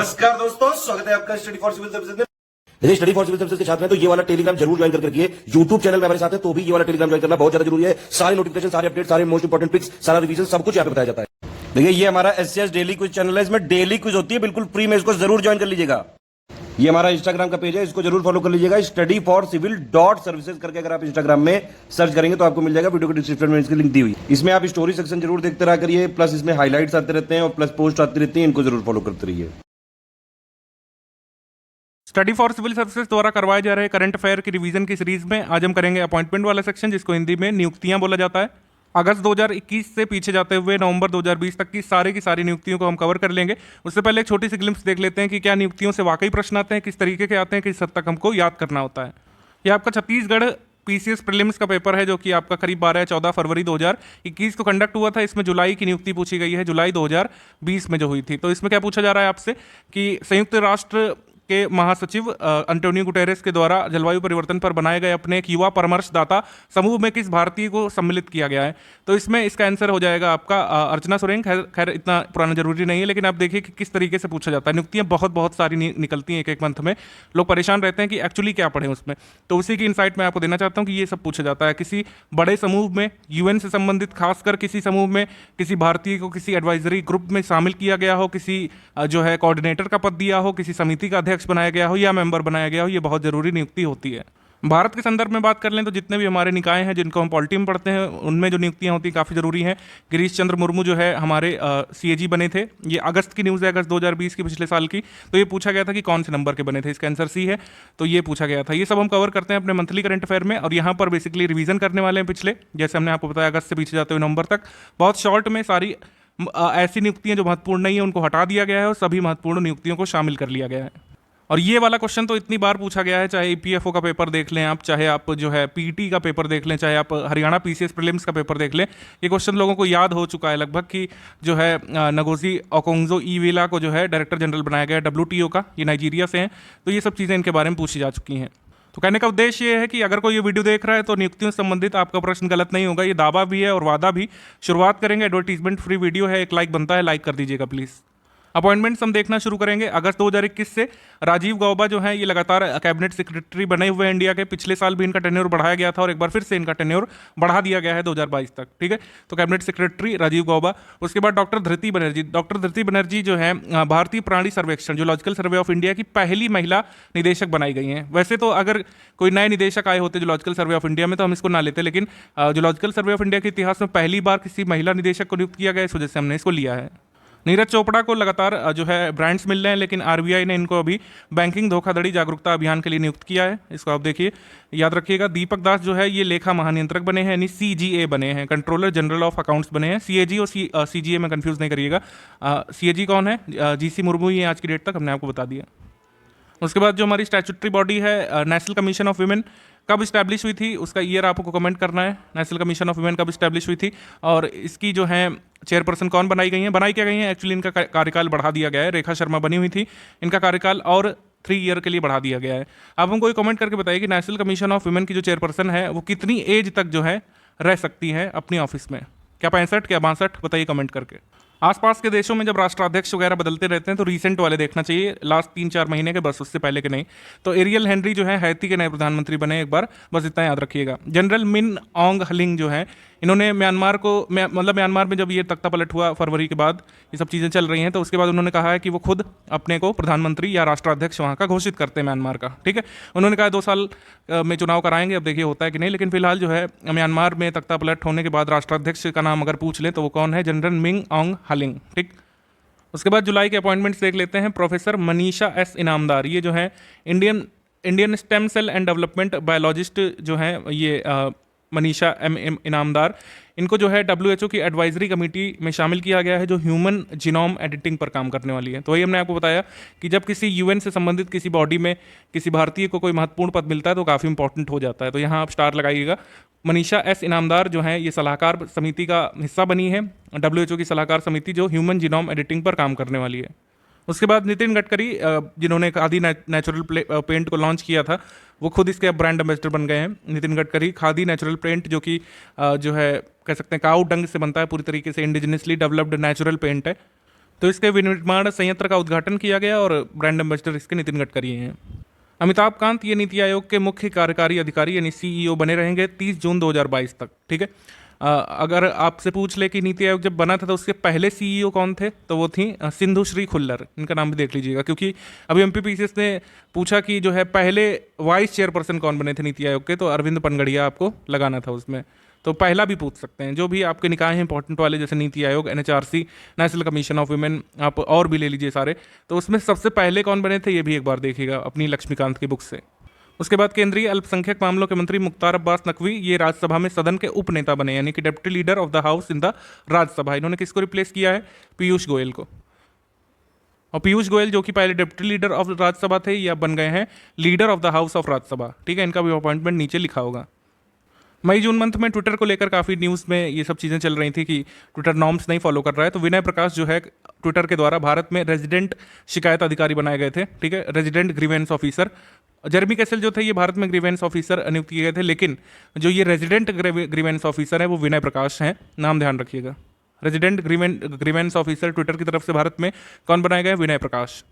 नमस्कार दोस्तों, स्वागत है आपका स्टडी फॉर सिविल सर्विसेज में। यदि स्टडी फॉर सिविल सर्विसेज के छात्र हैं तो ये वाला टेलीग्राम जरूर ज्वाइन करके रखिए। यूट्यूब चैनल में हमारे साथ है तो भी ये वाला टेलीग्राम ज्वाइन करना बहुत ज्यादा जरूरी है। सारे नोटिफिकेशन, सारे अपडेट, सारे मोस्ट इंपोर्टेंट पिक्स, सारा रिवीजन सब कुछ यहाँ पे बताया जाता है। देखिए ये हमारा एससीएस डेली क्विज चैनल है, इसमें डेली क्विज होती है, बिल्कुल फ्री में, इसको जरूर ज्वाइन कर लीजिएगा। ये हमारा इंस्टाग्राम का पेज है, इसको जरूर फॉलो कर लीजिएगा। Study for civil dot services करके अगर आप इंस्टाग्राम में सर्च करेंगे तो आपको मिल जाएगा। वीडियो के डिस्क्रिप्शन में इसकी लिंक दी हुई। इसमें आप स्टोरी सेक्शन जरूर देखते रहा करिए, प्लस इसमें हाईलाइट्स आते रहते हैं और प्लस पोस्ट आती रहती है, इनको जरूर फॉलो करते रहिए। स्टडी फॉर सिविल सर्विसेज द्वारा करवाए जा रहे करंट अफेयर की रिवीजन की सीरीज में आज हम करेंगे अपॉइंटमेंट वाला सेक्शन, जिसको हिंदी में नियुक्तियां बोला जाता है। अगस्त 2021 से पीछे जाते हुए नवंबर 2020 तक की सारी नियुक्तियों को हम कवर कर लेंगे। उससे पहले एक छोटी सी ग्लिम्स देख लेते हैं कि क्या नियुक्तियों से वाकई प्रश्न आते हैं, किस तरीके के आते हैं, किस हद तक हमको याद करना होता है। यह आपका छत्तीसगढ़ पीसीएस प्रीलिम्स का पेपर है, जो कि आपका करीब 12-14 फरवरी 2021 को कंडक्ट हुआ था। इसमें जुलाई की नियुक्ति पूछी गई है, जुलाई 2020 में जो हुई थी। तो इसमें क्या पूछा जा रहा है आपसे कि संयुक्त राष्ट्र के महासचिव अंटोनियो गुटेरेस के द्वारा जलवायु परिवर्तन पर बनाए गए अपने एक युवा परामर्शदाता समूह में किस भारतीय को सम्मिलित किया गया है। तो इसमें इसका आंसर हो जाएगा आपका अर्चना सोरेन। खैर इतना पुराना जरूरी नहीं है, लेकिन आप देखिए कि किस तरीके से पूछा जाता है। नियुक्तियां बहुत सारी निकलती हैं एक मंथ में। लोग परेशान रहते हैं कि एक्चुअली क्या पढ़ें उसमें, तो उसी की इनसाइट मैं आपको देना चाहता हूँ कि ये सब पूछा जाता है। किसी बड़े समूह में, यूएन से संबंधित खासकर किसी समूह में किसी भारतीय को किसी एडवाइजरी ग्रुप में शामिल किया गया हो, किसी जो है कोऑर्डिनेटर का पद दिया हो, किसी समिति का अध्यक्ष बनाया गया हो या मेंबर बनाया गया हो, ये बहुत जरूरी नियुक्ति होती है। भारत के संदर्भ में बात कर लें तो जितने भी हमारे निकाय हैं जिनको हम पॉलिटी में पढ़ते हैं, उनमें जो नियुक्तियां होती हैं काफ़ी ज़रूरी हैं। गिरीश चंद्र मुर्मू जो है हमारे सीएजी बने थे। ये अगस्त की न्यूज़ है, अगस्त 2020 की, पिछले साल की। तो ये पूछा गया था कि कौन से नंबर के बने थे, इसका आंसर सी है। तो ये पूछा गया था। ये सब हम कवर करते हैं अपने मंथली करंट अफेयर में, और यहाँ पर बेसिकली रिवीजन करने वाले हैं पिछले, जैसे हमने आपको बताया अगस्त से पीछे जाते हुए नवंबर तक। बहुत शॉर्ट में सारी ऐसी नियुक्तियां जो महत्वपूर्ण नहीं है उनको हटा दिया गया है और सभी महत्वपूर्ण नियुक्तियों को शामिल कर लिया गया है। और ये वाला क्वेश्चन तो इतनी बार पूछा गया है, चाहे ईपीएफओ का पेपर देख लें आप, चाहे आप जो है पीटी का पेपर देख लें, चाहे आप हरियाणा पीसीएस प्रीलिम्स का पेपर देख लें। ये क्वेश्चन लोगों को याद हो चुका है लगभग कि जो है नगोजी ओकोंगो इवेला को जो है डायरेक्टर जनरल बनाया गया डब्ल्यूटीओ का। ये नाइजीरिया से हैं, तो ये सब चीज़ें इनके बारे में पूछी जा चुकी हैं। तो कहने का उद्देश्य ये है कि अगर कोई ये वीडियो देख रहा है तो नियुक्तियों से संबंधित आपका प्रश्न गलत नहीं होगा। ये दावा भी है और वादा भी। शुरुआत करेंगे, एडवर्टीजमेंट फ्री वीडियो है, एक लाइक बनता है, लाइक कर दीजिएगा प्लीज़। अपॉइंटमेंट्स हम देखना शुरू करेंगे अगस्त 2021 से। राजीव गौबा जो है ये लगातार कैबिनेट सेक्रेटरी बने हुए हैं इंडिया के। पिछले साल भी इनका टेन्योर बढ़ाया गया था और एक बार फिर से इनका टेन्योर बढ़ा दिया गया है 2022 तक। ठीक है, तो कैबिनेट सेक्रेटरी राजीव गौबा। उसके बाद डॉक्टर धृति बनर्जी जो है भारतीय प्राणी सर्वेक्षण जूलॉजिकल सर्वे ऑफ इंडिया की पहली महिला निदेशक बनाई गई हैं। वैसे तो अगर कोई नए निदेशक आए होते जूलॉजिकल सर्वे ऑफ इंडिया में तो हम इसको ना लेते, लेकिन जूलॉजिकल सर्वे ऑफ इंडिया के इतिहास में पहली बार किसी महिला निदेशक को नियुक्त किया गया, इस वजह से हमने इसको लिया है। नीरज चोपड़ा को लगातार जो है ब्रांड्स मिल रहे हैं, लेकिन आरबीआई ने इनको अभी बैंकिंग धोखाधड़ी जागरूकता अभियान के लिए नियुक्त किया है। इसको आप देखिए, याद रखिएगा। दीपक दास जो है ये लेखा महानियंत्रक बने हैं, यानी सीजीए बने हैं, कंट्रोलर जनरल ऑफ अकाउंट्स बने हैं। सीएजी और सीजीए में कंफ्यूज नहीं करिएगा। सीएजी कौन है? जीसी मुर्मू ही है आज की डेट तक, हमने आपको बता दिया। उसके बाद जो हमारी स्टैट्यूटरी बॉडी है नेशनल कमीशन ऑफ वुमेन, कब इस्टेब्लिश हुई थी उसका ईयर आपको कमेंट करना है। नेशनल कमीशन ऑफ वुमेन कब इस्टेब्लिश हुई थी और इसकी जो है चेयरपर्सन कौन बनाई गई हैं, बनाई क्या गई हैं? एक्चुअली इनका कार्यकाल बढ़ा दिया गया है। रेखा शर्मा बनी हुई थी, इनका कार्यकाल और 3 ईयर के लिए बढ़ा दिया गया है। आप हमको कमेंट करके बताइए कि नेशनल कमीशन ऑफ वुमेन की जो चेयरपर्सन है वो कितनी एज तक जो है रह सकती है अपनी ऑफिस में। क्या 65, क्या 62? बताइए कमेंट करके। आसपास के देशों में जब राष्ट्राध्यक्ष वगैरह बदलते रहते हैं तो रीसेंट वाले देखना चाहिए, लास्ट 3-4 महीने के, बस उससे पहले के नहीं। तो एरियल हेनरी जो है हैती के नए प्रधानमंत्री बने एक बार, बस इतना याद रखिएगा। जनरल मिन ऑन्ग हलिंग जो है, इन्होंने म्यांमार में जब ये तख्ता पलट हुआ फरवरी के बाद, ये सब चीज़ें चल रही हैं, तो उसके बाद उन्होंने कहा है कि वो खुद अपने को प्रधानमंत्री या राष्ट्राध्यक्ष वहाँ का घोषित करते हैं म्यांमार का। ठीक है, उन्होंने कहा 2 साल में चुनाव कराएंगे, अब देखिए होता है कि नहीं। लेकिन फिलहाल जो है म्यांमार में तख्ता पलट होने के बाद राष्ट्राध्यक्ष का नाम अगर पूछ लें तो वो कौन है? General Min ऑन्ग हलिंग। ठीक, उसके बाद जुलाई के अपॉइंटमेंट्स देख लेते हैं। प्रोफेसर मनीषा एस इनामदार, ये जो है Indian stem cell and development biologist जो है, ये मनीषा एम इनामदार, इनको जो है डब्ल्यूएचओ की एडवाइजरी कमेटी में शामिल किया गया है जो ह्यूमन जीनोम एडिटिंग पर काम करने वाली है। तो वही हमने आपको बताया कि जब किसी यूएन से संबंधित किसी बॉडी में किसी भारतीय को कोई महत्वपूर्ण पद मिलता है तो काफ़ी इंपॉर्टेंट हो जाता है। तो यहाँ आप स्टार लगाइएगा। मनीषा एस इनामदार जो है ये सलाहकार समिति का हिस्सा बनी है, डब्ल्यूएचओ की सलाहकार समिति जो ह्यूमन जीनोम एडिटिंग पर काम करने वाली है। उसके बाद नितिन गडकरी जिन्होंने खादी नेचुरल पेंट को लॉन्च किया था, वो खुद इसके ब्रांड एम्बेसडर बन गए हैं। नितिन गडकरी, खादी नेचुरल पेंट जो कि जो है कह सकते हैं काऊ डंग से बनता है, पूरी तरीके से इंडिजिनसली डेवलप्ड नेचुरल पेंट है। तो इसके विनिर्माण संयंत्र का उद्घाटन किया गया और ब्रांड एम्बेसडर इसके नितिन गडकरी हैं। अमिताभ कांत ये नीति आयोग के मुख्य कार्यकारी अधिकारी यानी सीईओ बने रहेंगे 30 जून 2022 तक। ठीक है, अगर आपसे पूछ ले कि नीति आयोग जब बना था तो उसके पहले सीईओ कौन थे, तो वो थी सिंधु श्री खुल्लर। इनका नाम भी देख लीजिएगा, क्योंकि अभी एमपीपीसीएस ने पूछा कि जो है पहले वाइस चेयरपर्सन कौन बने थे नीति आयोग के, तो अरविंद पनगड़िया आपको लगाना था उसमें। तो पहला भी पूछ सकते हैं, जो भी आपके निकाय हैं इंपॉर्टेंट वाले, जैसे NITI Aayog, NHRC, national commission of women, आप और भी ले लीजिए सारे, तो उसमें सबसे पहले कौन बने थे ये भी एक बार देखिएगा अपनी लक्ष्मीकांत की बुक से। उसके बाद केंद्रीय अल्पसंख्यक मामलों के मंत्री मुख्तार अब्बास नकवी ये राज्यसभा में सदन के उपनेता बने, यानी कि deputy leader of the house in the Rajya Sabha. इन्होंने किसको रिप्लेस किया है? पीयूष गोयल को। और पीयूष गोयल जो कि पहले डेप्यूटी लीडर ऑफ राज्यसभा थे, ये अब बन गए हैं leader of the house of Rajya Sabha. ठीक है, इनका भी अपॉइंटमेंट नीचे लिखा होगा। मई जून मंथ में ट्विटर को लेकर काफ़ी न्यूज़ में ये सब चीज़ें चल रही थी कि ट्विटर नॉर्म्स नहीं फॉलो कर रहा है, तो विनय प्रकाश जो है ट्विटर के द्वारा भारत में रेजिडेंट शिकायत अधिकारी बनाए गए थे। ठीक है, resident grievance officer. Jeremy castle जो थे ये भारत में ग्रीवेंस ऑफिसर नियुक्त किए गए थे, लेकिन जो ये रेजिडेंट ग्रीवेंस ऑफिसर है वो विनय प्रकाश हैं, नाम ध्यान रखिएगा। रेजिडेंट ग्रीवेंस ऑफिसर ट्विटर की तरफ से भारत में कौन बनाए गए? विनय प्रकाश।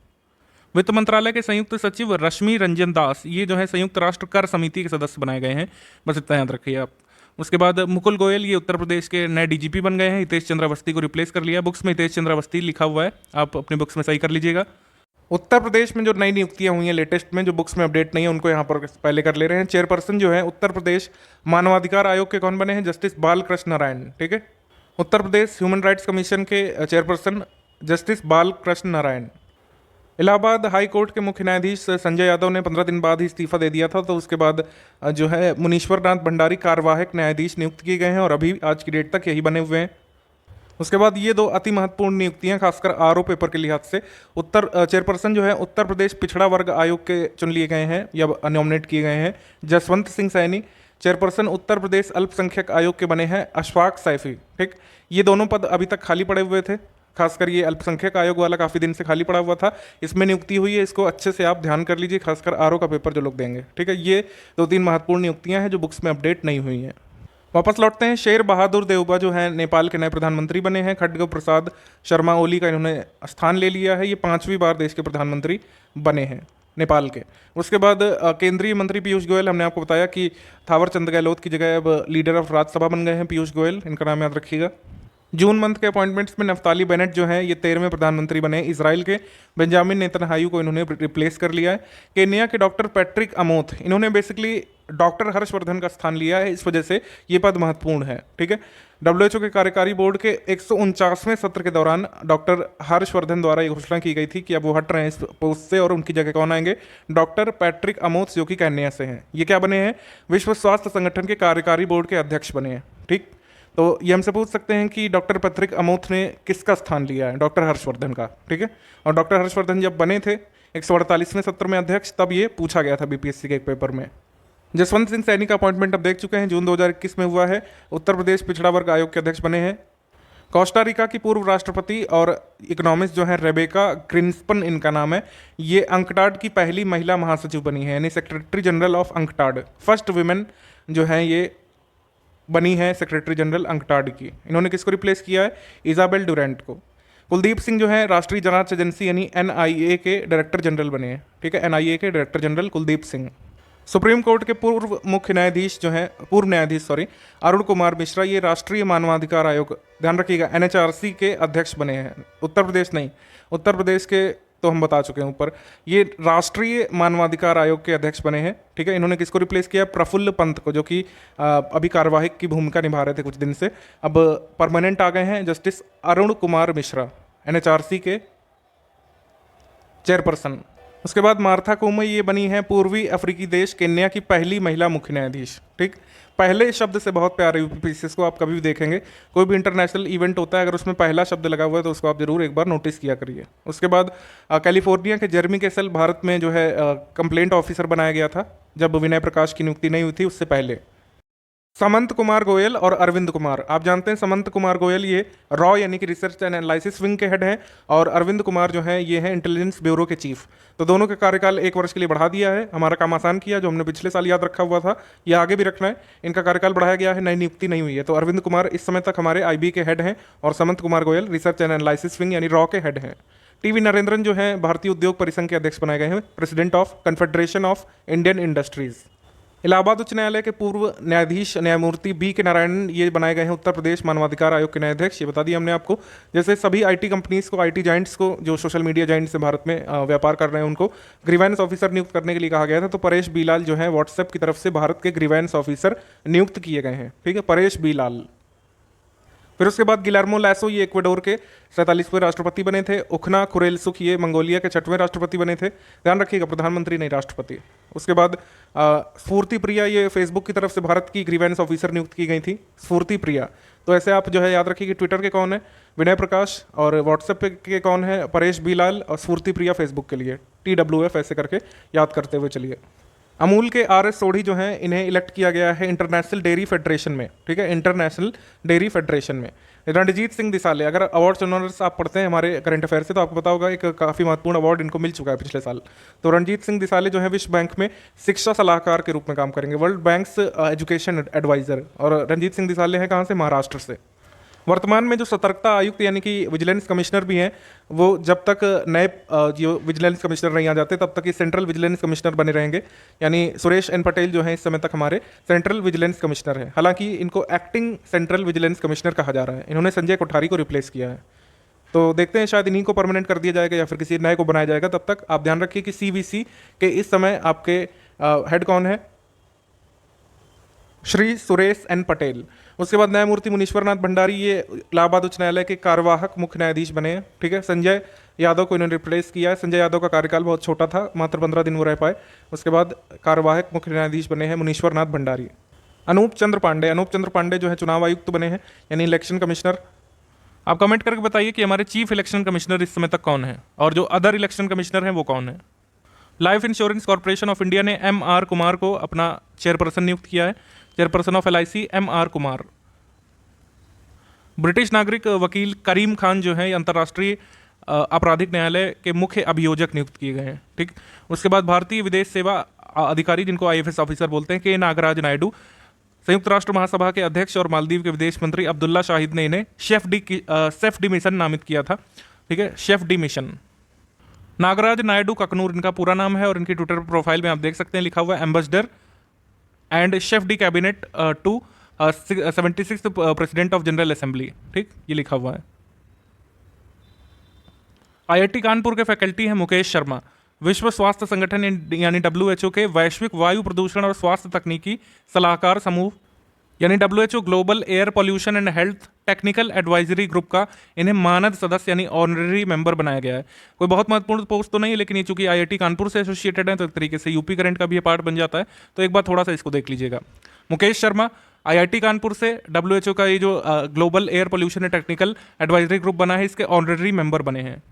वित्त मंत्रालय के संयुक्त सचिव रश्मि रंजन दास ये जो है संयुक्त राष्ट्र कर समिति के सदस्य बनाए गए हैं, बस इतना याद रखिए आप। उसके बाद मुकुल गोयल ये उत्तर प्रदेश के नए डीजीपी बन गए हैं, हितेश चंद्र अवस्थी को रिप्लेस कर लिया। बुक्स में हितेश चंद्र अवस्थी लिखा हुआ है, आप अपनी बुक्स में सही कर लीजिएगा। उत्तर प्रदेश में जो नई नियुक्तियां हुई हैं लेटेस्ट में, जो बुक्स में अपडेट नहीं है उनको यहाँ पर पहले कर ले रहे हैं। चेयरपर्सन जो है उत्तर प्रदेश मानवाधिकार आयोग के कौन बने हैं? जस्टिस बालकृष्ण नारायण। ठीक है, Uttar Pradesh human rights commission के chairperson justice Balkrishna Narayan. Allahabad high court के मुख्य न्यायाधीश संजय यादव ने 15 दिन बाद ही इस्तीफा दे दिया था, तो उसके बाद जो है मुनीश्वर नाथ भंडारी कार्यवाहक न्यायाधीश नियुक्त किए गए हैं और अभी आज की डेट तक यही बने हुए हैं। उसके बाद ये दो अति महत्वपूर्ण नियुक्तियां खासकर आरओ पेपर के लिहाज से, चेयरपर्सन जो है उत्तर प्रदेश पिछड़ा वर्ग आयोग के चुन लिए गए हैं या नॉमिनेट किए गए हैं जसवंत सिंह सैनी। चेयरपर्सन उत्तर प्रदेश अल्पसंख्यक आयोग के बने हैं अशफाक सैफी। ठीक, ये दोनों पद अभी तक खाली पड़े हुए थे, खासकर ये अल्पसंख्यक आयोग वाला काफ़ी दिन से खाली पड़ा हुआ था, इसमें नियुक्ति हुई है। इसको अच्छे से आप ध्यान कर लीजिए, खासकर आरओ का पेपर जो लोग देंगे। ठीक है, ये 2-3 महत्वपूर्ण नियुक्तियां हैं जो बुक्स में अपडेट नहीं हुई हैं। वापस लौटते हैं। शेर बहादुर देउबा जो है नेपाल के नए प्रधानमंत्री बने हैं। खड्ग प्रसाद शर्मा ओली का इन्होंने स्थान ले लिया है, ये 5वीं बार देश के प्रधानमंत्री बने हैं नेपाल के। उसके बाद केंद्रीय मंत्री पीयूष गोयल, हमने आपको बताया कि थावर चंद गहलोत की जगह अब लीडर ऑफ राज्यसभा बन गए हैं पीयूष गोयल, इनका नाम याद रखिएगा। जून मंथ के अपॉइंटमेंट्स में नफ्ताली बेनेट जो है ये 13वें प्रधानमंत्री बने। इजराइल के बेंजामिन नेतन्याहू को इन्होंने रिप्लेस कर लिया है। केन्या के डॉक्टर पैट्रिक अमोथ, इन्होंने बेसिकली डॉक्टर हर्षवर्धन का स्थान लिया है, इस वजह से ये पद महत्वपूर्ण है। ठीक है, WHO के कार्यकारी बोर्ड के 149वें सत्र के दौरान डॉक्टर हर्षवर्धन द्वारा ये घोषणा की गई थी कि अब वो हट रहे हैं इस पोस्ट से और उनकी जगह कौन आएंगे? डॉक्टर पैट्रिक अमोथ जो कि केन्या से हैं। ये क्या बने हैं? विश्व स्वास्थ्य संगठन के कार्यकारी बोर्ड के अध्यक्ष बने हैं। ठीक, तो ये हमसे पूछ सकते हैं कि डॉक्टर पैट्रिक अमोथ ने किसका स्थान लिया है? डॉक्टर हर्षवर्धन का। ठीक है, और डॉक्टर हर्षवर्धन जब बने थे 148वें सत्र में अध्यक्ष, तब ये पूछा गया था बीपीएससी के एक पेपर में। जसवंत सिंह सैनी का अपॉइंटमेंट अब देख चुके हैं, जून 2021 में हुआ है। उत्तर प्रदेश पिछड़ा वर्ग आयोग के अध्यक्ष बने हैं। कोस्टारिका की पूर्व राष्ट्रपति और इकोनॉमिस्ट जो है रेबेका ग्रिन्स्पन इनका नाम है, ये अंकटाड की पहली महिला महासचिव बनी है, यानी secretary general of UNCTAD. First women जो है ये बनी है सेक्रेटरी जनरल अंकटाड की। इन्होंने किसको रिप्लेस किया है? इजाबेल डुरेंट को। कुलदीप सिंह जो है राष्ट्रीय जांच एजेंसी यानी NIA के डायरेक्टर जनरल बने हैं। ठीक है, NIA के director general Kuldeep Singh. Supreme court के पूर्व न्यायाधीश अरुण कुमार मिश्रा, ये राष्ट्रीय मानवाधिकार आयोग, ध्यान रखिएगा, NHRC के अध्यक्ष बने हैं। उत्तर प्रदेश नहीं, उत्तर प्रदेश के तो हम बता चुके हैं ऊपर, ये राष्ट्रीय मानवाधिकार आयोग के अध्यक्ष बने हैं। ठीक है, इन्होंने किसको रिप्लेस किया? प्रफुल्ल पंत को, जो कि अभी कार्यवाहक की भूमिका निभा रहे थे कुछ दिन से, अब परमानेंट आ गए हैं। जस्टिस अरुण कुमार मिश्रा NHRC के चेयरपर्सन। उसके बाद मार्था कोमई, ये बनी है पूर्वी अफ्रीकी देश केन्या की पहली महिला मुख्य न्यायाधीश। ठीक, पहले शब्द से बहुत प्यार है यूपीपीसीएस को, आप कभी भी देखेंगे कोई भी इंटरनेशनल इवेंट होता है, अगर उसमें पहला शब्द लगा हुआ है तो उसको आप जरूर एक बार नोटिस किया करिए। उसके बाद कैलिफोर्निया के जेरमी कैसल भारत में जो है कंप्लेंट ऑफिसर बनाया गया था, जब विनय प्रकाश की नियुक्ति नहीं हुई थी उससे पहले। समंत कुमार गोयल और अरविंद कुमार, आप जानते हैं समंत कुमार गोयल ये रॉ यानी कि रिसर्च एंड एनालिसिस विंग के हेड हैं, और अरविंद कुमार जो है ये हैं इंटेलिजेंस ब्यूरो के चीफ। तो दोनों का कार्यकाल 1 वर्ष के लिए बढ़ा दिया है। हमारा काम आसान किया, जो हमने पिछले साल याद रखा हुआ था ये आगे भी रखना है। इनका कार्यकाल बढ़ाया गया है, नई नियुक्ति नहीं हुई है। तो अरविंद कुमार इस समय तक हमारे IB के हेड हैं और Samant Kumar Goel research and analysis wing यानी रॉ के हेड हैं। टीवी नरेंद्रन जो है भारतीय उद्योग परिसंघ के अध्यक्ष बनाए गए हैं, president of confederation of Indian industries. Allahabad उच्च न्यायालय के पूर्व न्यायाधीश न्यायमूर्ति B के नारायणन ये बनाए गए हैं उत्तर प्रदेश मानवाधिकार आयोग के न्यायाध्यक्ष। ये बता दिया हमने आपको। जैसे सभी IT कंपनीज को, IT जाइंट्स को, जो सोशल मीडिया जाइंट्स से भारत में व्यापार कर रहे हैं, उनको ग्रीवेंस ऑफिसर नियुक्त करने के लिए कहा गया था। तो परेश बी लाल जो है व्हाट्सएप की तरफ से भारत के ग्रीवेंस ऑफिसर नियुक्त किए गए हैं। ठीक है, परेश बी लाल। फिर उसके बाद गिलर्मो लासो ये इक्वेडोर के 47वें राष्ट्रपति बने थे। उखना खुरेलसुख ये मंगोलिया के 6वें राष्ट्रपति बने थे। ध्यान रखिएगा, प्रधानमंत्री नहीं, राष्ट्रपति। उसके बाद स्फूर्ति प्रिया ये फेसबुक की तरफ से भारत की ग्रीवेंस ऑफिसर नियुक्त की गई थी, स्फूर्ति प्रिया। तो ऐसे आप जो है याद रखिए कि ट्विटर के कौन है, विनय प्रकाश, और व्हाट्सएप के कौन है, परेश बी लाल, और स्फूर्ति प्रिया फेसबुक के लिए TWF, ऐसे करके याद करते हुए चलिए। अमूल के RS सोढ़ी जो हैं इन्हें इलेक्ट किया गया है इंटरनेशनल डेयरी फेडरेशन में। ठीक है, इंटरनेशनल डेयरी फेडरेशन में। रणजीत सिंह दिसाले, अगर अवार्ड्स ऑनर्स आप पढ़ते हैं हमारे करंट अफेयर से तो आपको पता होगा एक काफ़ी महत्वपूर्ण अवार्ड इनको मिल चुका है पिछले साल। तो रणजीत सिंह दिसाले जो है विश्व बैंक में शिक्षा सलाहकार के रूप में काम करेंगे, वर्ल्ड बैंक्स एजुकेशन एडवाइजर। और रणजीत सिंह दिसाले हैं कहाँ से, महाराष्ट्र से। वर्तमान में जो सतर्कता आयुक्त यानी कि विजिलेंस कमिश्नर भी हैं, वो जब तक नए जो विजिलेंस कमिश्नर नहीं आ जाते तब तक ये सेंट्रल विजिलेंस कमिश्नर बने रहेंगे। यानी सुरेश N पटेल जो हैं इस समय तक हमारे सेंट्रल विजिलेंस कमिश्नर हैं। हालांकि इनको एक्टिंग सेंट्रल विजिलेंस कमिश्नर कहा जा रहा है। इन्होंने संजय कोठारी को रिप्लेस किया है। तो देखते हैं शायद इन्हीं को परमानेंट कर दिया जाएगा या फिर किसी नए को बनाया जाएगा। तब तक आप ध्यान रखिए कि CVC के इस समय आपके हेड कौन है, श्री सुरेश N पटेल। उसके बाद न्यायमूर्ति मुनीश्वर नाथ भंडारी ये इलाहाबाद उच्च न्यायालय के कार्यवाहक मुख्य न्यायाधीश बने हैं। ठीक है, संजय यादव को इन्होंने रिप्लेस किया है। संजय यादव का कार्यकाल बहुत छोटा था, मात्र 15 दिन वो रह पाए। उसके बाद कार्यवाहक मुख्य न्यायाधीश बने हैं मुनीश्वर नाथ भंडारी। अनूप चंद्र पांडे जो है चुनाव आयुक्त बने हैं, यानी इलेक्शन कमिश्नर। आप कमेंट करके बताइए कि हमारे चीफ इलेक्शन कमिश्नर इस समय तक कौन है, और जो अदर इलेक्शन कमिश्नर हैं वो कौन है। Life insurance corporation of India ने MR कुमार को अपना चेयरपर्सन नियुक्त किया है, chairperson of LIC MR Kumar. British नागरिक वकील करीम खान जो है अंतर्राष्ट्रीय आपराधिक न्यायालय के मुख्य अभियोजक नियुक्त किए गए हैं। ठीक, उसके बाद भारतीय विदेश सेवा अधिकारी जिनको IFS ऑफिसर बोलते हैं K नागराज नायडू, संयुक्त राष्ट्र महासभा के अध्यक्ष और मालदीव के विदेश मंत्री अब्दुल्ला शाहिद ने इन्हें शेफ डी मिशन नामित किया था। ठीक है, chef de mission. Nagaraj Naidu Kakanur इनका पूरा नाम है, और इनकी ट्विटर प्रोफाइल में आप देख सकते हैं लिखा हुआ है ambassador and chef de cabinet to 76th president of general assembly. ठीक, ये लिखा हुआ है। IIT कानपुर के फैकल्टी हैं मुकेश शर्मा, विश्व स्वास्थ्य संगठन यानी WHO के वैश्विक वायु प्रदूषण और स्वास्थ्य तकनीकी सलाहकार समूह यानी WHO global air pollution and health technical advisory group का इन्हें मानद सदस्य यानी ऑनररी मेंबर बनाया गया है। कोई बहुत महत्वपूर्ण पोस्ट तो नहीं है, लेकिन ये चूंकि IIT कानपुर से एसोसिएटेड है तो एक तरीके से यूपी करंट का भी ये पार्ट बन जाता है। तो एक बार थोड़ा सा इसको देख लीजिएगा। मुकेश शर्मा IIT कानपुर से WHO का ये जो global air pollution and technical advisory group बना है इसके ऑनररी मेंबर बने हैं।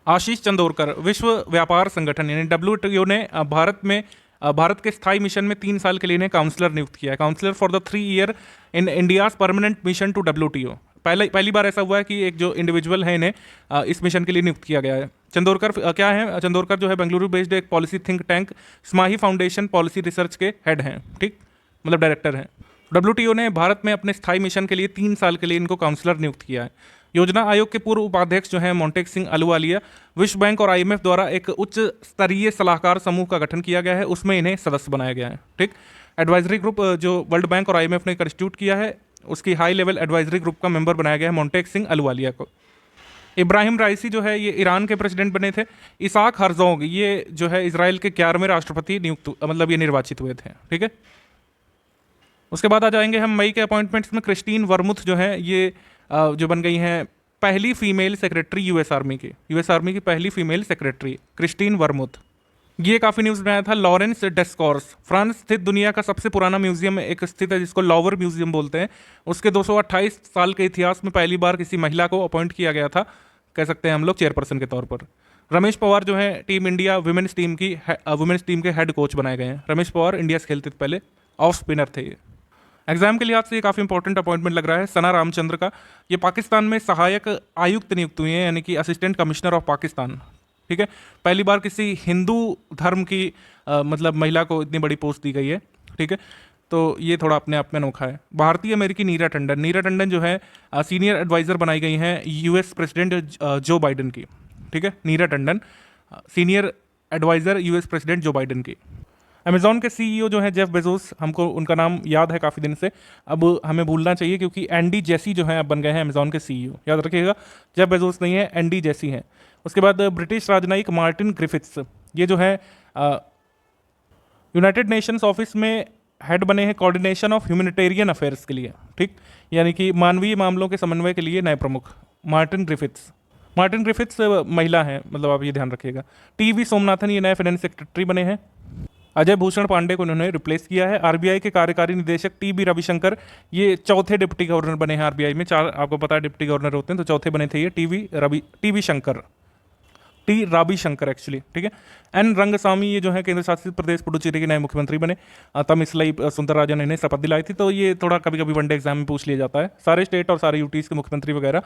आशीष चंदोरकर विश्व व्यापार संगठन यानी WTO ने भारत के स्थायी मिशन में 3 साल के लिए इन्हें काउंसलर नियुक्त किया है, counsellor for the 3 year in India's permanent mission to WTO। पहली बार ऐसा हुआ है कि एक जो इंडिविजुअल है इन्हें इस मिशन के लिए नियुक्त किया गया है। चंदोरकर क्या है, चंदोरकर जो है बेंगलुरु बेस्ड एक policy think tank Smahi foundation policy research के हेड हैं। ठीक, मतलब डायरेक्टर हैं। WTO ने भारत में अपने स्थायी मिशन के लिए 3 साल के लिए इनको काउंसलर नियुक्त किया है। योजना आयोग के पूर्व उपाध्यक्ष जो हैं मोंटेक सिंह अहलूवालिया, विश्व बैंक और IMF द्वारा एक उच्च स्तरीय सलाहकार समूह का गठन किया गया है, उसमें इन्हें सदस्य बनाया गया है। ठीक, एडवाइजरी ग्रुप जो वर्ल्ड बैंक और IMF ने कंस्टिट्यूट किया है उसकी हाई लेवल एडवाइजरी ग्रुप का मेंबर बनाया गया है मोंटेक सिंह अहलूवालिया को। इब्राहिम राइसी जो है ये ईरान के प्रेसिडेंट बने थे। इसाक हरजोग ये जो है इजराइल के 11वें राष्ट्रपति मतलब ये निर्वाचित हुए थे। ठीक है, उसके बाद आ जाएंगे हम मई के अपॉइंटमेंट्स में। क्रिस्टीन वर्मुथ जो है ये जो बन गई हैं पहली फीमेल सेक्रेटरी यूएस आर्मी की पहली फीमेल सेक्रेटरी क्रिस्टीन वर्मुथ। ये काफ़ी न्यूज़ में आया था। लॉरेंस डेस्कॉर्स फ्रांस स्थित दुनिया का सबसे पुराना म्यूजियम एक स्थित है जिसको लॉवर म्यूजियम बोलते हैं। उसके 228 साल के इतिहास में पहली बार किसी महिला को अपॉइंट किया गया था, कह सकते हैं हम लोग चेयरपर्सन के तौर पर। रमेश पवार जो है टीम इंडिया वुमेन्स टीम के हेड कोच बनाए गए हैं। रमेश पवार इंडिया से खेलते थे पहले, ऑफ स्पिनर थे ये। एग्जाम के लिहाज से ये काफ़ी इंपॉर्टेंट अपॉइंटमेंट लग रहा है सना रामचंद्र का। ये पाकिस्तान में सहायक आयुक्त नियुक्त हुए हैं, यानी कि असिस्टेंट कमिश्नर ऑफ पाकिस्तान। ठीक है, पहली बार किसी हिंदू धर्म की मतलब महिला को इतनी बड़ी पोस्ट दी गई है। ठीक है, तो ये थोड़ा अपने आप में अनोखा है। भारतीय अमेरिकी नीरा टंडन जो है सीनियर एडवाइज़र बनाई गई हैं यूएस प्रेसिडेंट जो बाइडन की। ठीक है, Neera Tandon senior adviser US president Joe Biden की। अमेजॉन के सीईओ जो है जेफ बेजोस, हमको उनका नाम याद है काफ़ी दिन से, अब हमें भूलना चाहिए क्योंकि एंडी जेसी जो है अब बन गए हैं अमेजॉन के सीईओ। याद रखिएगा, जेफ बेजोस नहीं है, एंडी जेसी हैं। उसके बाद ब्रिटिश राजनयिक मार्टिन ग्रिफिथ्स, ये जो है यूनाइटेड नेशंस ऑफिस में हेड बने हैं कोऑर्डिनेशन ऑफ ह्यूमैनिटेरियन अफेयर्स के लिए। ठीक, यानी कि मानवीय मामलों के समन्वय के लिए नए प्रमुख मार्टिन ग्रिफिथ्स महिला हैं, मतलब आप ये ध्यान रखिएगा। टीवी सोमनाथन ये नए फाइनेंस सेक्रेटरी बने हैं। अजय भूषण पांडे को उन्होंने रिप्लेस किया है। आरबीआई के कार्यकारी निदेशक टी रविशंकर ये चौथे डिप्टी गवर्नर बने हैं आरबीआई में। 4 आपको पता है डिप्टी गवर्नर होते हैं, तो चौथे बने थे ये टी रविशंकर एक्चुअली। ठीक है, एन रंगसामी ये जो है केंद्र शासित प्रदेश पुडुचेरी के नए मुख्यमंत्री बने। तमिसलाई सुंदरराजन इन्हें शपथ दिलाई थी, तो ये थोड़ा कभी कभी वनडे एग्जाम में पूछ लिया जाता है। सारे स्टेट और सारे यूटीज के मुख्यमंत्री वगैरह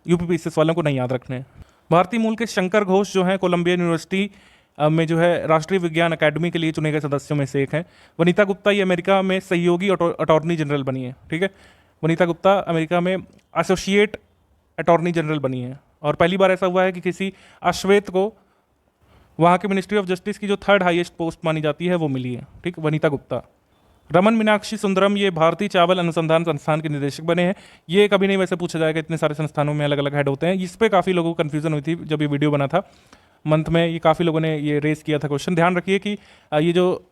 यूपीपीसीएस वालों को नहीं याद रखने हैं। भारतीय मूल के शंकर घोष जो है कोलंबिया यूनिवर्सिटी में जो है राष्ट्रीय विज्ञान अकादमी के लिए चुने गए सदस्यों में से एक हैं। वनीता गुप्ता ये अमेरिका में सहयोगी अटॉर्नी जनरल बनी है। ठीक है, वनीता गुप्ता अमेरिका में एसोसिएट अटॉर्नी जनरल बनी है, और पहली बार ऐसा हुआ है कि किसी अश्वेत को वहाँ के मिनिस्ट्री ऑफ जस्टिस की जो 3rd हाईएस्ट पोस्ट मानी जाती है वो मिली है। ठीक, वनीता गुप्ता। रमन मीनाक्षी सुंदरम ये भारतीय चावल अनुसंधान संस्थान के निदेशक बने हैं। ये कभी नहीं वैसे पूछा जाएगा, इतने सारे संस्थानों में अलग अलग हेड होते हैं। इस पर काफ़ी लोगों को कन्फ्यूजन हुई थी जब ये वीडियो बना था मंथ में, ये काफ़ी लोगों ने ये रेस किया था क्वेश्चन। ध्यान रखिए कि ये जो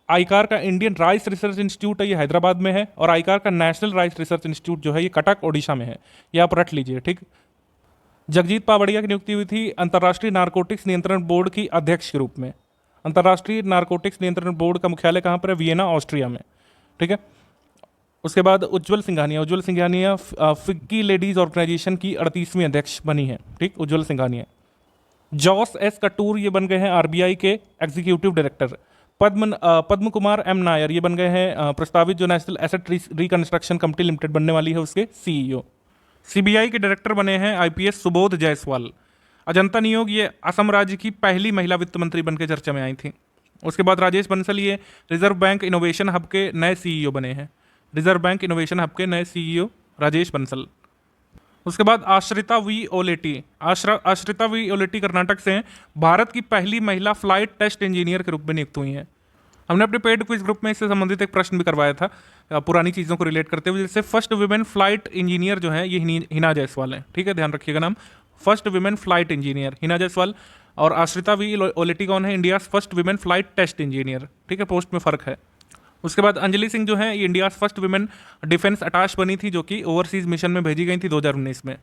आईकार का इंडियन राइस रिसर्च इंस्टीट्यूट है ये हैदराबाद में है, और आईकार का नेशनल राइस रिसर्च इंस्टीट्यूट जो है ये कटक ओडिशा में है। ये आप रट लीजिए। ठीक, जगजीत पावड़िया की नियुक्ति हुई थी अंतर्राष्ट्रीय नारकोटिक्स नियंत्रण बोर्ड की अध्यक्ष के रूप में। अंतर्राष्ट्रीय नारकोटिक्स नियंत्रण बोर्ड का मुख्यालय कहाँ पर है? वियना, ऑस्ट्रिया में। ठीक है, उसके बाद उज्ज्वल सिंघानिया फिक्की लेडीज ऑर्गेनाइजेशन की 38वीं अध्यक्ष बनी है। ठीक, उज्ज्वल सिंघानिया। जॉस एस कटूर ये बन गए हैं आरबीआई के एग्जीक्यूटिव डायरेक्टर। पद्म कुमार एम नायर ये बन गए हैं प्रस्तावित जो national asset reconstruction company limited बनने वाली है उसके सीईओ। सीबीआई के डायरेक्टर बने हैं आईपीएस सुबोध जायसवाल। अजंता नियोग ये असम राज्य की पहली महिला वित्त मंत्री बनकर चर्चा में आई थी। उसके बाद राजेश बंसल ये रिजर्व बैंक इनोवेशन हब के नए सीईओ बने हैं। रिजर्व बैंक इनोवेशन हब के नए सीईओ राजेश बंसल। उसके बाद आश्रिता वी ओलेटी कर्नाटक से हैं। भारत की पहली महिला फ्लाइट टेस्ट इंजीनियर के रूप में नियुक्त हुई हैं। हमने अपने पेड क्विज ग्रुप में इससे संबंधित एक प्रश्न भी करवाया था पुरानी चीज़ों को रिलेट करते हुए, जैसे फर्स्ट वुमेन फ्लाइट इंजीनियर जो है ये हिना जायसवाल है। ठीक है, ध्यान रखिएगा नाम, first women flight engineer Hina Jaiswal. और आश्रिता वी ओलेटी कौन है? India first women flight test engineer. ठीक है, पोस्ट में फ़र्क है। उसके बाद अंजलि सिंह जो है ये India first women defence attach बनी थी, जो कि ओवरसीज मिशन में भेजी गई थी 2019 में।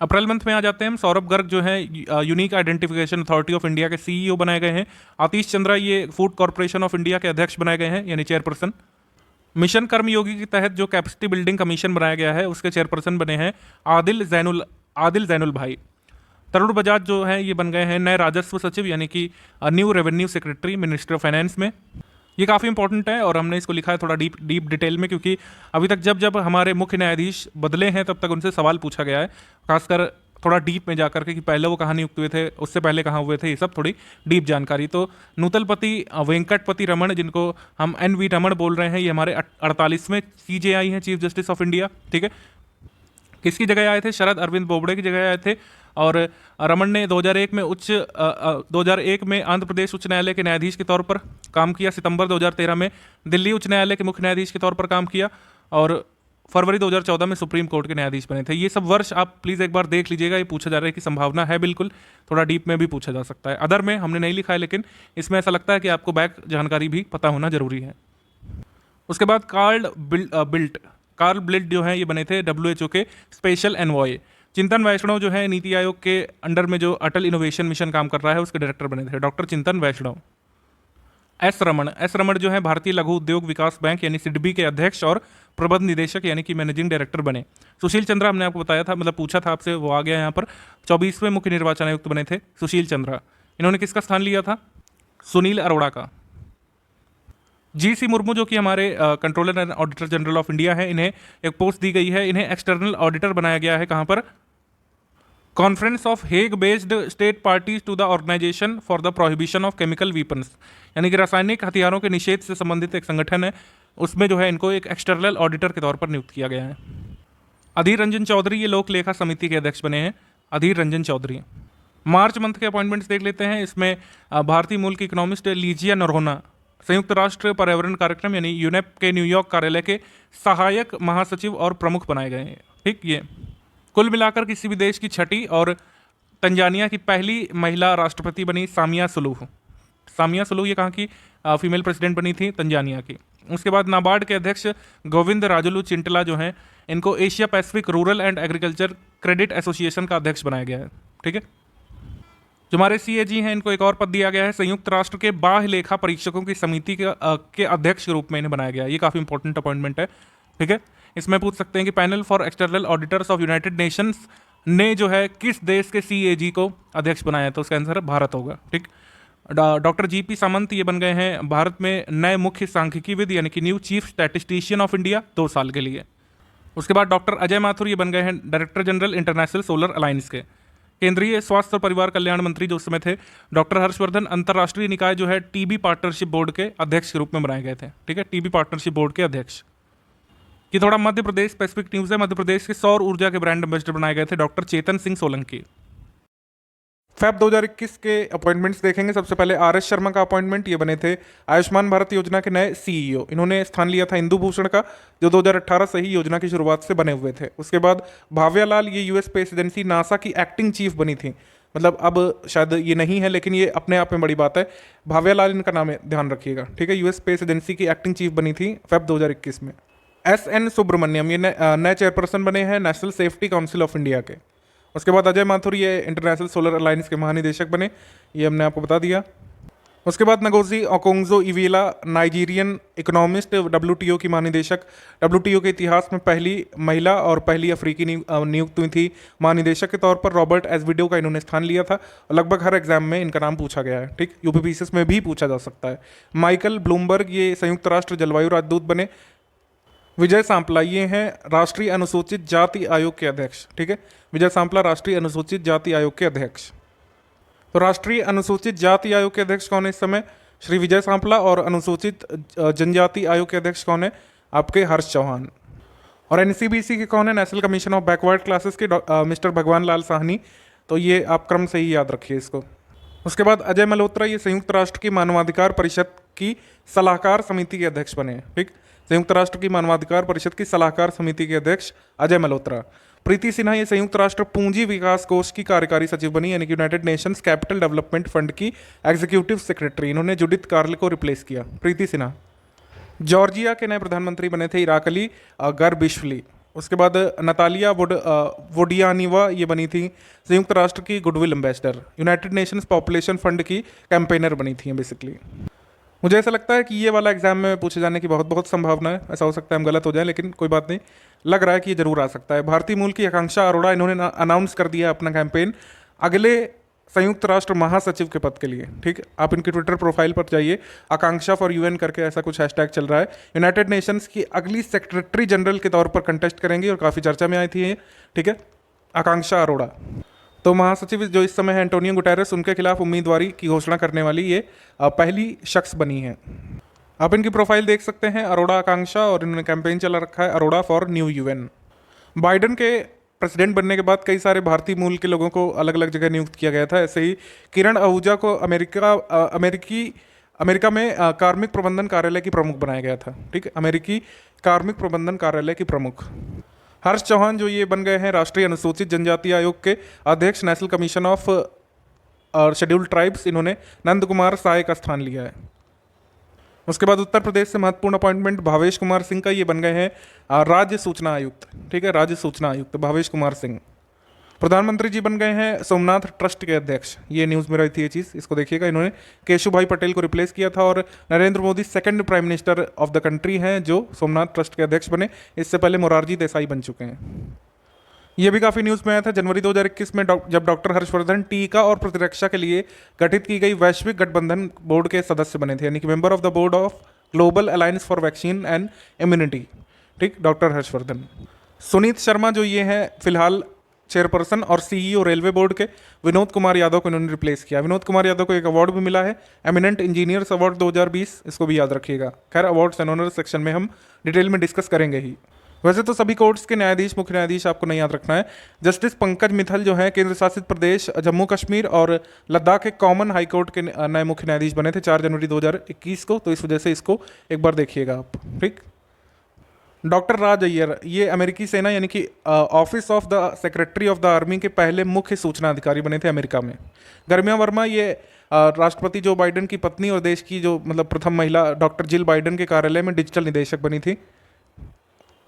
अप्रैल मंथ में आ जाते हैं हम। सौरभ गर्ग जो है unique identification authority of India के सीईओ बनाए गए हैं। आतिश चंद्रा ये फूड कॉर्पोरेशन ऑफ इंडिया के अध्यक्ष बनाए गए हैं, यानी चेयरपर्सन। मिशन कर्मयोगी के तहत जो कैपेसिटी बिल्डिंग कमीशन बनाया गया है उसके चेयरपर्सन बने हैं आदिल जैनुल भाई। तरुण बजाज जो है ये बन गए हैं नए राजस्व सचिव, यानी कि new revenue secretary ministry of finance में। ये काफ़ी इंपॉर्टेंट है और हमने इसको लिखा है थोड़ा डीप डिटेल में, क्योंकि अभी तक जब हमारे मुख्य न्यायाधीश बदले हैं तब तक उनसे सवाल पूछा गया है, खासकर थोड़ा डीप में जाकर के कि पहले वो कहाँ नियुक्त हुए थे, उससे पहले कहाँ हुए थे, ये सब थोड़ी डीप जानकारी। तो नूतलपति वेंकटपति रमन, जिनको हम NV रमन बोल रहे हैं, ये हमारे 48वें CJI हैं, चीफ जस्टिस ऑफ इंडिया। ठीक है, किसकी जगह आए थे? शरद अरविंद बोबड़े की जगह आए थे। और रमन ने 2001 में आंध्र प्रदेश उच्च न्यायालय के न्यायाधीश के तौर पर काम किया। सितंबर 2013 में दिल्ली उच्च न्यायालय के मुख्य न्यायाधीश के तौर पर काम किया, और फरवरी 2014 में सुप्रीम कोर्ट के न्यायाधीश बने थे। ये सब वर्ष आप प्लीज़ एक बार देख लीजिएगा, ये पूछा जा रहा है कि संभावना है, बिल्कुल थोड़ा डीप में भी पूछा जा सकता है। अदर में हमने नहीं लिखा है, लेकिन इसमें ऐसा लगता है कि आपको बैक जानकारी भी पता होना जरूरी है। उसके बाद कार्ल बिल्ट जो है ये बने थे WHO के स्पेशल एनवॉय। चिंतन वैष्णव जो है नीति आयोग के अंडर में जो अटल इनोवेशन मिशन काम कर रहा है उसके डायरेक्टर बने थे डॉक्टर चिंतन वैष्णव। एस रमन जो है भारतीय लघु उद्योग विकास बैंक यानी सिडबी के अध्यक्ष और प्रबंध निदेशक यानी कि मैनेजिंग डायरेक्टर बने। सुशील चंद्रा हमने आपको बताया था, मतलब पूछा था आपसे, वो आ गया यहाँ पर। 24वें मुख्य निर्वाचन आयुक्त बने थे सुशील चंद्रा। इन्होंने किसका स्थान लिया था? सुनील अरोड़ा का। जी.सी. मुर्मू जो कि हमारे controller and auditor general of India है, इन्हें एक पोस्ट दी गई है, इन्हें एक्सटर्नल ऑडिटर बनाया गया है। कहाँ पर? Conference of Hague based state parties to the organisation for the prohibition of chemical weapons, यानी कि रासायनिक हथियारों के निषेध से संबंधित एक संगठन है, उसमें जो है इनको एक एक्सटर्नल ऑडिटर के तौर पर नियुक्त किया गया है। अधीर रंजन चौधरी ये लोक लेखा समिति के अध्यक्ष बने हैं, अधीर रंजन चौधरी। मार्च मंथ के अपॉइंटमेंट्स देख लेते हैं। इसमें भारतीय मूल की इकोनॉमिस्ट लीजिया नरहोना संयुक्त राष्ट्र पर्यावरण कार्यक्रम यानी यूनेप के न्यूयॉर्क कार्यालय के सहायक महासचिव और प्रमुख बनाए गए हैं। ठीक, ये कुल मिलाकर किसी भी देश की छठी और तंजानिया की पहली महिला राष्ट्रपति बनी सामिया सुलूह। सामिया सुलूह ये कहाँ की फीमेल प्रेसिडेंट बनी थी? तंजानिया की। उसके बाद नाबार्ड के अध्यक्ष गोविंद राजुलू चिंटला जो हैं, इनको Asia Pacific rural and agriculture credit association का अध्यक्ष बनाया गया है। ठीक है, जो हमारे CAG हैं, इनको एक और पद दिया गया है, संयुक्त राष्ट्र के बाह्य लेखा परीक्षकों की समिति के अध्यक्ष के रूप में इन्हें बनाया गया है। ये काफ़ी इंपॉर्टेंट अपॉइंटमेंट है। ठीक है, इसमें पूछ सकते हैं कि panel for external auditors of United Nations ने जो है किस देश के CAG को अध्यक्ष बनाया है, तो उसका आंसर भारत होगा। ठीक, डॉक्टर GP सामंत ये बन गए हैं भारत में नए मुख्य सांख्यिकीविद यानी कि new chief statistician of India 2 साल के लिए। उसके बाद डॉक्टर अजय माथुर ये बन गए हैं director general international solar alliance के। केंद्रीय स्वास्थ्य और परिवार कल्याण मंत्री जो उस समय थे डॉक्टर हर्षवर्धन अंतर्राष्ट्रीय निकाय जो है TB पार्टनरशिप बोर्ड के अध्यक्ष के रूप में बनाए गए थे। ठीक है, TB पार्टनरशिप बोर्ड के अध्यक्ष। ये थोड़ा मध्य प्रदेश स्पेसिफिक न्यूज़ है। मध्य प्रदेश के सौर ऊर्जा के ब्रांड एम्बेसडर बनाए गए थे डॉक्टर चेतन सिंह सोलंकी। फेब 2021 के अपॉइंटमेंट्स देखेंगे। सबसे पहले RS शर्मा का अपॉइंटमेंट, ये बने थे आयुष्मान भारत योजना के नए CEO। इन्होंने स्थान लिया था इंदु भूषण का, जो 2018 से ही योजना की शुरुआत से बने हुए थे। उसके बाद भाव्या लाल ये US स्पेस एजेंसी नासा की एक्टिंग चीफ बनी थी। मतलब अब शायद ये नहीं है, लेकिन ये अपने आप में बड़ी बात है। भाव्या लाल इनका नाम है, ध्यान रखिएगा। ठीक है, US स्पेस एजेंसी की एक्टिंग चीफ बनी थी फेब 2021 में। SN सुब्रमण्यम ये नए चेयरपर्सन बने हैं national safety council of India के। उसके बाद अजय माथुर ये इंटरनेशनल सोलर अलायंस के महानिदेशक बने, ये हमने आपको बता दिया। उसके बाद Ngozi Okonjo Iweala Nigerian economist, WTO की महानिदेशक। WTO के इतिहास में पहली महिला और पहली अफ्रीकी नियुक्त हुई थी महानिदेशक के तौर पर। रॉबर्ट एसविडो का इन्होंने स्थान लिया था और लगभग हर एग्जाम में इनका नाम पूछा गया है। ठीक, UPPCS में भी पूछा जा सकता है। माइकल ब्लूमबर्ग ये संयुक्त राष्ट्र जलवायु राजदूत बने। विजय सांपला ये हैं राष्ट्रीय अनुसूचित जाति आयोग के अध्यक्ष। ठीक है, विजय सांपला राष्ट्रीय अनुसूचित जाति आयोग के अध्यक्ष। तो राष्ट्रीय अनुसूचित जाति आयोग के अध्यक्ष कौन है इस समय? श्री विजय सांपला। और अनुसूचित जनजाति आयोग के अध्यक्ष कौन है? आपके हर्ष चौहान। और NCBC के कौन है? National commission of backward classes के मिस्टर भगवान लाल साहनी। तो ये आप क्रम से ही याद रखिए इसको। उसके बाद अजय मल्होत्रा ये संयुक्त राष्ट्र की मानवाधिकार परिषद की सलाहकार समिति के अध्यक्ष बने। ठीक, संयुक्त राष्ट्र की मानवाधिकार परिषद की सलाहकार समिति के अध्यक्ष अजय मल्होत्रा। प्रीति सिन्हा ये संयुक्त राष्ट्र पूंजी विकास कोष की कार्यकारी सचिव बनी, यानी कि United Nations capital development fund की एग्जीक्यूटिव सेक्रेटरी। इन्होंने जुडिथ कार्ल को रिप्लेस किया, प्रीति सिन्हा। जॉर्जिया के नए प्रधानमंत्री बने थे इराकली गर्बिशवली। उसके बाद नतालिया वोडियानिवा ये बनी थी संयुक्त राष्ट्र की goodwill ambassador. United Nations population fund की कैंपेनर बनी थी बेसिकली। मुझे ऐसा लगता है कि ये वाला एग्जाम में पूछे जाने की बहुत संभावना है। ऐसा हो सकता है हम गलत हो जाए, लेकिन कोई बात नहीं, लग रहा है कि ये जरूर आ सकता है। भारतीय मूल की आकांक्षा अरोड़ा, इन्होंने अनाउंस कर दिया अपना कैंपेन अगले संयुक्त राष्ट्र महासचिव के पद के लिए। ठीक, आप इनकी ट्विटर प्रोफाइल पर जाइए, आकांक्षा फॉर UN करके ऐसा कुछ हैशटैग चल रहा है। यूनाइटेड नेशंस की अगली सेक्रेटरी जनरल के तौर पर कंटेस्ट करेंगी और काफ़ी चर्चा में आई थी ये। ठीक है, आकांक्षा अरोड़ा। तो महासचिव जो इस समय है एंटोनियो गुटेरेस, उनके खिलाफ उम्मीदवारी की घोषणा करने वाली ये पहली शख्स बनी है। आप इनकी प्रोफाइल देख सकते हैं, अरोड़ा आकांक्षा, और इन्होंने कैंपेन चला रखा है Arora for new UN। Biden के प्रेसिडेंट बनने के बाद कई सारे भारतीय मूल के लोगों को अलग अलग जगह नियुक्त किया गया था। ऐसे ही किरण आहूजा को अमेरिका में कार्मिक प्रबंधन कार्यालय की प्रमुख बनाया गया था। ठीक है, अमेरिकी कार्मिक प्रबंधन कार्यालय की प्रमुख। हर्ष चौहान जो ये बन गए हैं राष्ट्रीय अनुसूचित जनजाति आयोग के अध्यक्ष, national commission of scheduled tribes. इन्होंने नंद कुमार साय का स्थान लिया है। उसके बाद उत्तर प्रदेश से महत्वपूर्ण अपॉइंटमेंट भावेश कुमार सिंह का, ये बन गए हैं राज्य सूचना आयुक्त। ठीक है, राज्य सूचना आयुक्त भावेश कुमार सिंह। प्रधानमंत्री जी बन गए हैं सोमनाथ ट्रस्ट के अध्यक्ष। ये न्यूज़ में रही थी ये चीज़, इसको देखिएगा। इन्होंने केशु भाई पटेल को रिप्लेस किया था और Narendra Modi second prime minister of the country हैं जो सोमनाथ ट्रस्ट के अध्यक्ष बने। इससे पहले मोरारजी देसाई बन चुके हैं। ये भी काफ़ी न्यूज़ में आया था जनवरी 2021 में, जब डॉक्टर हर्षवर्धन टीका और प्रतिरक्षा के लिए गठित की गई वैश्विक गठबंधन बोर्ड के सदस्य बने थे, यानी कि member of the board of global alliance for vaccine and immunity, ठीक, डॉक्टर हर्षवर्धन। सुनीत शर्मा जो ये हैं फिलहाल चेयरपर्सन और सीईओ रेलवे बोर्ड के, विनोद कुमार यादव को इन्होंने रिप्लेस किया। विनोद कुमार यादव को एक अवार्ड भी मिला है, एमिनेंट इंजीनियर्स अवार्ड 2020, इसको भी याद रखिएगा। खैर अवार्ड्स एंड ऑनर्स सेक्शन में हम डिटेल में डिस्कस करेंगे ही। वैसे तो सभी कोर्ट्स के न्यायाधीश, मुख्य न्यायाधीश आपको नहीं याद रखना है। जस्टिस पंकज मित्तल जो है केंद्र शासित प्रदेश जम्मू कश्मीर और लद्दाख के कॉमन हाई कोर्ट के नए मुख्य न्यायाधीश बने थे 4 जनवरी 2021 को, तो इस वजह से इसको एक बार देखिएगा आप, ठीक। डॉक्टर राज अय्यर ये अमेरिकी सेना यानी कि office of the secretary of the army के पहले मुख्य सूचना अधिकारी बने थे अमेरिका में। गर्मिया वर्मा ये राष्ट्रपति जो बाइडेन की पत्नी और देश की जो मतलब प्रथम महिला डॉक्टर जिल बाइडेन के कार्यालय में डिजिटल निदेशक बनी थी,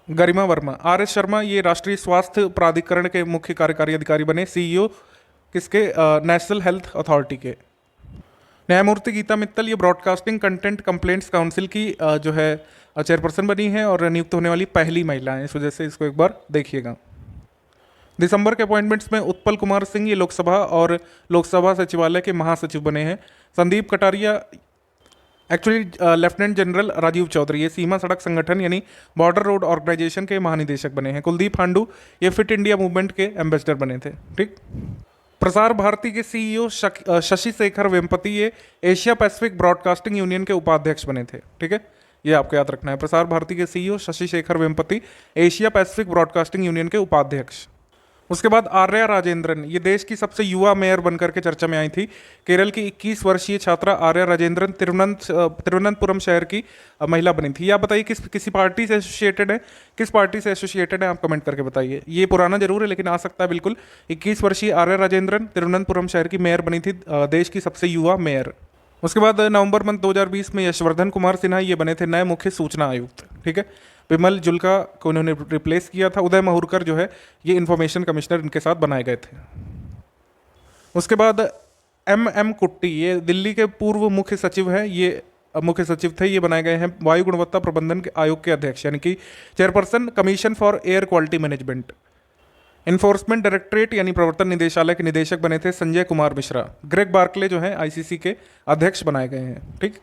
गरिमा वर्मा। आर एस शर्मा ये राष्ट्रीय स्वास्थ्य प्राधिकरण के मुख्य कार्यकारी अधिकारी बने, सीईओ किसके, नेशनल हेल्थ अथॉरिटी के। न्यायमूर्ति गीता मित्तल ये ब्रॉडकास्टिंग कंटेंट कंप्लेंट्स काउंसिल की जो है चेयरपर्सन बनी है और नियुक्त होने वाली पहली महिला है, इस वजह से इसको एक बार देखिएगा। दिसंबर के अपॉइंटमेंट्स में उत्पल कुमार सिंह ये लोकसभा और लोकसभा सचिवालय के महासचिव बने हैं। Sandeep Kataria actually lieutenant general Rajiv Chaudhary ये सीमा सड़क संगठन यानी बॉर्डर रोड ऑर्गेनाइजेशन के महानिदेशक बने हैं। कुलदीप हांडू ये फिट इंडिया मूवमेंट के एम्बेसडर बने थे, ठीक। प्रसार भारती के सीईओ शशि शेखर वेम्पति ये एशिया पैसिफिक ब्रॉडकास्टिंग यूनियन के उपाध्यक्ष बने थे, ठीक है, ये आपको याद रखना है। प्रसार भारती के CEO Shashi Shekhar Vempati Asia Pacific broadcasting union के उपाध्यक्ष। उसके बाद आर्या राजेंद्रन ये देश की सबसे युवा मेयर बनकर के चर्चा में आई थी। केरल की 21 वर्षीय छात्रा आर्या राजेंद्रन तिरुवनंतपुरम शहर की महिला बनी थी। आप बताइए किसी पार्टी से एसोसिएटेड है, किस पार्टी से एसोसिएटेड है, आप कमेंट करके बताइए। ये पुराना जरूर है लेकिन आ सकता है बिल्कुल। 21 वर्षीय आर्या राजेंद्रन तिरुवनंतपुरम शहर की मेयर बनी थी, देश की सबसे युवा मेयर। उसके बाद नवंबर मंथ 2020 में यशवर्धन कुमार सिन्हा ये बने थे नए मुख्य सूचना आयुक्त, ठीक है। विमल जुल्का को उन्होंने रिप्लेस किया था। उदय महूरकर जो है ये इंफॉर्मेशन कमिश्नर इनके साथ बनाए गए थे। उसके बाद एम कुट्टी ये दिल्ली के पूर्व मुख्य सचिव हैं, ये मुख्य सचिव थे, ये बनाए गए हैं वायु गुणवत्ता प्रबंधन के आयोग के अध्यक्ष यानी कि chairperson commission for air quality management. Enforcement directorate यानी प्रवर्तन निदेशालय के निदेशक बने थे संजय कुमार मिश्रा। ग्रेग बार्कले जो है आईसीसी के अध्यक्ष बनाए गए हैं, ठीक।